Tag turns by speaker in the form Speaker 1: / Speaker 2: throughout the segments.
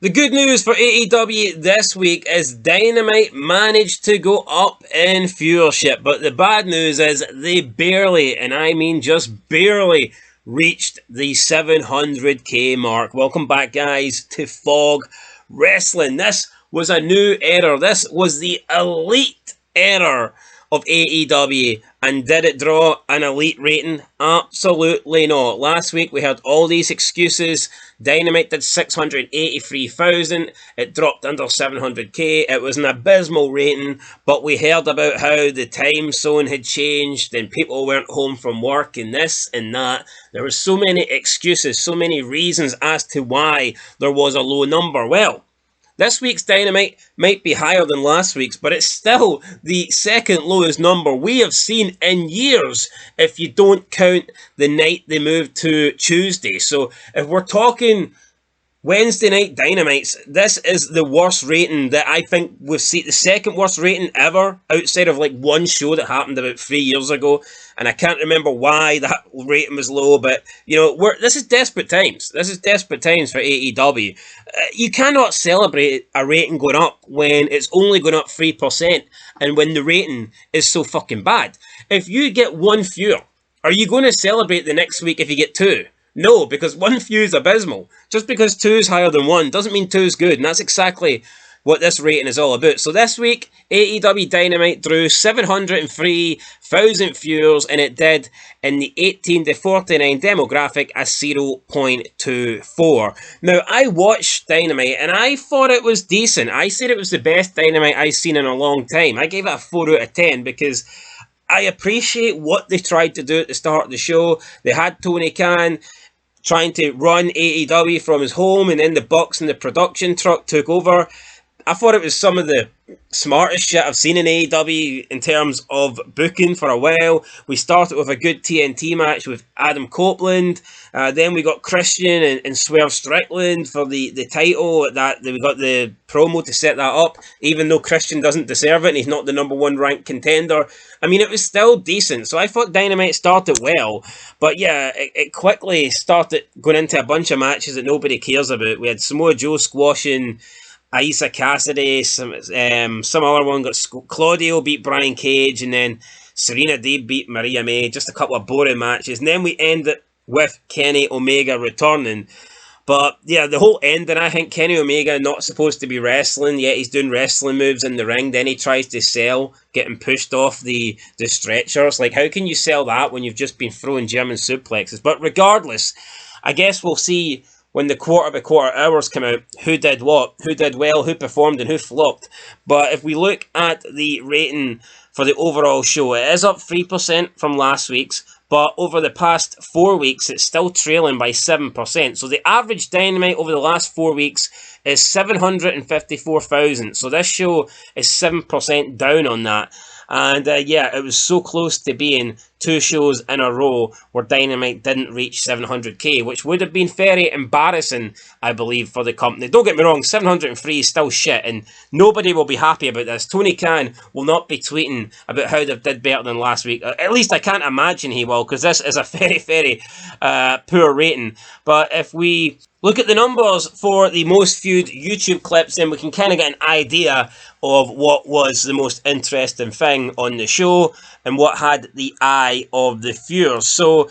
Speaker 1: The good news for AEW this week is Dynamite managed to go up in viewership, but the bad news is they barely, and I mean just barely, reached the 700k mark. Welcome back, guys, to Fog Wrestling. This was a new era. This was the elite era of AEW. And did it draw an elite rating? Absolutely not. Last week we had all these excuses. Dynamite did 683,000. It dropped under 700k. It was an abysmal rating, but we heard about how the time zone had changed and people weren't home from work and this and that. There were so many excuses, so many reasons as to why there was a low number. Well, this week's Dynamite might be higher than last week's, but it's still the second lowest number we have seen in years if you don't count the night they moved to Tuesday. So if we're talking Wednesday night Dynamites, this is the worst rating that I think we've seen, the second worst rating ever, outside of like one show that happened about 3 years ago, and I can't remember why that rating was low, but you know, this is desperate times. This is desperate times for AEW. You cannot celebrate a rating going up when it's only going up 3%, and when the rating is so fucking bad. If you get one viewer, are you going to celebrate the next week if you get two? No, because one view is abysmal. Just because two is higher than one doesn't mean two is good, and that's exactly what this rating is all about. So this week, AEW Dynamite drew 703,000 viewers, and it did in the 18 to 49 demographic a 0.24. Now, I watched Dynamite, and I thought it was decent. I said it was the best Dynamite I've seen in a long time. I gave it a 4 out of 10 because I appreciate what they tried to do at the start of the show. They had Tony Khan trying to run AEW from his home, and then the Bucks and the production truck took over. I thought it was some of the smartest shit I've seen in AEW in terms of booking for a while. We started with a good TNT match with Adam Copeland. Then we got Christian and Swerve Strickland for the title. We got the promo to set that up, even though Christian doesn't deserve it and he's not the number one ranked contender. I mean, it was still decent. So I thought Dynamite started well. But yeah, it quickly started going into a bunch of matches that nobody cares about. We had Samoa Joe squashing Isa Cassidy, some other one got Claudio beat Brian Cage, and then Serena Deeb beat Maria May. Just a couple of boring matches, and then we end it with Kenny Omega returning. But yeah, the whole ending, I think Kenny Omega not supposed to be wrestling, yet he's doing wrestling moves in the ring. Then he tries to sell getting pushed off the stretchers. Like, how can you sell that when you've just been throwing German suplexes? But regardless, I guess we'll see when the quarter-by-quarter hours come out, who did what, who did well, who performed, and who flopped. But if we look at the rating for the overall show, it is up 3% from last week's, but over the past 4 weeks, it's still trailing by 7%. So the average Dynamite over the last 4 weeks is 754,000. So this show is 7% down on that. And yeah, it was so close to being 2 shows in a row where Dynamite didn't reach 700k, which would have been very embarrassing, I believe, for the company. Don't get me wrong, 703 is still shit, and nobody will be happy about this. Tony Khan will not be tweeting about how they did better than last week. At least I can't imagine he will, because this is a very, very poor rating. But if we look at the numbers for the most viewed YouTube clips, then we can kind of get an idea of what was the most interesting thing on the show and what had the eye of the viewers. So,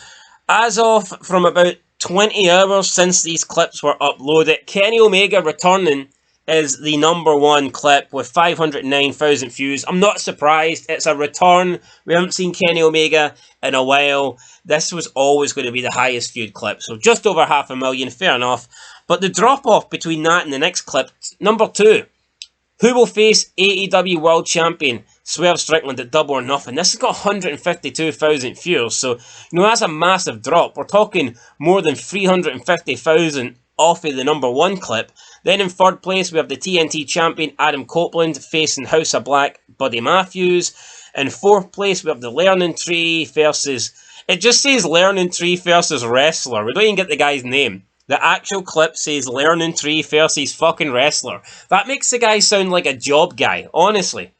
Speaker 1: as of from about 20 hours since these clips were uploaded, Kenny Omega returning is the number one clip with 509,000 views. I'm not surprised. It's a return. We haven't seen Kenny Omega in a while. This was always going to be the highest viewed clip. So just over 500,000, fair enough. But the drop-off between that and the next clip, number 2. Who will face AEW World Champion Swerve Strickland at Double or Nothing? This has got 152,000 viewers. So, you know, that's a massive drop. We're talking more than 350,000 off of the number 1 clip. Then in third place, we have the TNT champion Adam Copeland facing House of Black Buddy Matthews. In fourth place, we have the Learning Tree versus... It just says Learning Tree versus Wrestler. We don't even get the guy's name. The actual clip says Learning Tree versus fucking Wrestler. That makes the guy sound like a job guy, honestly.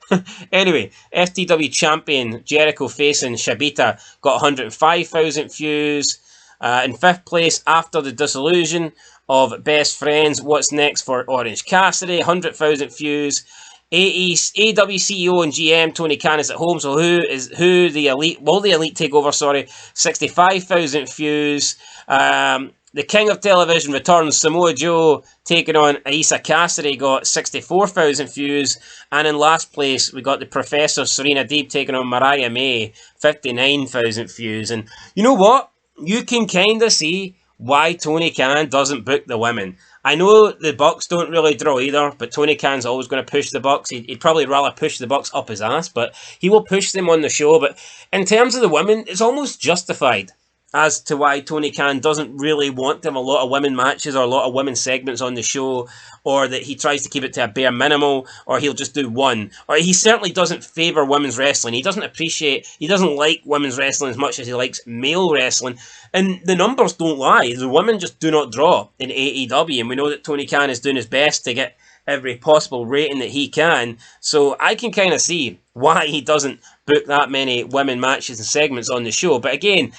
Speaker 1: Anyway, FTW champion Jericho facing Shibata got 105,000 views. In fifth place, After the Disillusion, of best friends. What's next for Orange Cassidy? 100,000 views. AEW CEO and GM Tony Khan is at home. So who the elite? Well, the elite takeover. Sorry, 65,000 views. The King of Television returns. Samoa Joe taking on Isa Cassidy got 64,000 views. And in last place, we got the Professor Serena Deeb taking on Mariah May, 59,000 views. And you know what? You can kind of see why Tony Khan doesn't book the women. I know the Bucks don't really draw either, but Tony Khan's always going to push the Bucks. He'd probably rather push the Bucks up his ass, but he will push them on the show. But in terms of the women, it's almost justified as to why Tony Khan doesn't really want to have a lot of women matches or a lot of women segments on the show, or that he tries to keep it to a bare minimal, or he'll just do one. Or he certainly doesn't favour women's wrestling. He doesn't like women's wrestling as much as he likes male wrestling. And the numbers don't lie. The women just do not draw in AEW, and we know that Tony Khan is doing his best to get every possible rating that he can. So I can kind of see why he doesn't book that many women matches and segments on the show. But again,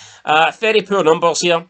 Speaker 1: very poor numbers here.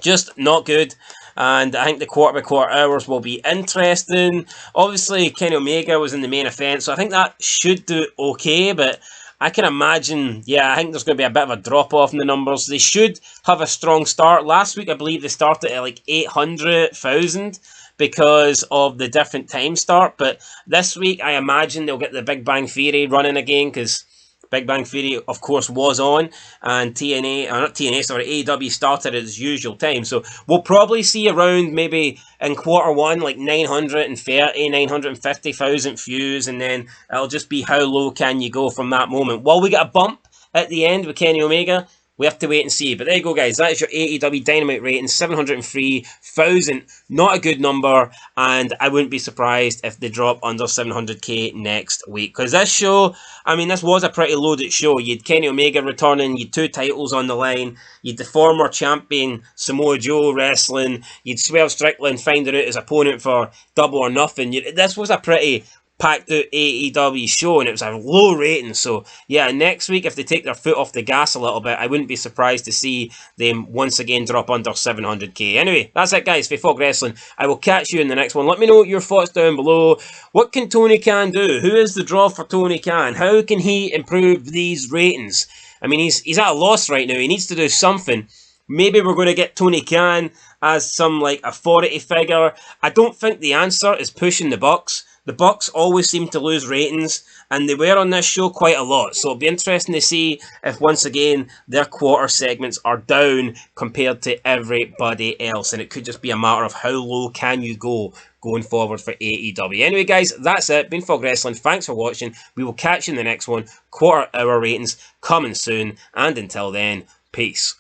Speaker 1: Just not good. And I think the quarter-by-quarter hours will be interesting. Obviously, Kenny Omega was in the main event, so I think that should do okay. But I can imagine, I think there's going to be a bit of a drop-off in the numbers. They should have a strong start. Last week, I believe they started at like 800,000 because of the different time start. But this week, I imagine they'll get the Big Bang Theory running again, because Big Bang Theory, of course, was on, and AEW started at its usual time. So we'll probably see around maybe in quarter one, like 950,000 views, and then it'll just be how low can you go from that moment. Will we get a bump at the end with Kenny Omega? We have to wait and see. But there you go, guys. That is your AEW Dynamite rating, 703,000. Not a good number, and I wouldn't be surprised if they drop under 700k next week. Because this show, this was a pretty loaded show. You had Kenny Omega returning, you had 2 titles on the line, you had the former champion Samoa Joe wrestling, you had Swerve Strickland finding out his opponent for Double or Nothing. This was a pretty packed out AEW show, and it was a low rating. So next week, if they take their foot off the gas a little bit, I wouldn't be surprised to see them once again drop under 700k. Anyway, that's it, guys, for Fog Wrestling. I will catch you in the next one. Let me know your thoughts down below. What can Tony Khan do? Who is the draw for Tony Khan? How can he improve these ratings? He's at a loss right now. He needs to do something. Maybe we're going to get Tony Khan as some authority figure. I don't think the answer is pushing the Bucks. The Bucks always seem to lose ratings, and they were on this show quite a lot. So it'll be interesting to see if, once again, their quarter segments are down compared to everybody else. And it could just be a matter of how low can you go going forward for AEW. Anyway, guys, that's it. Been Fog Wrestling. Thanks for watching. We will catch you in the next one. Quarter hour ratings coming soon. And until then, peace.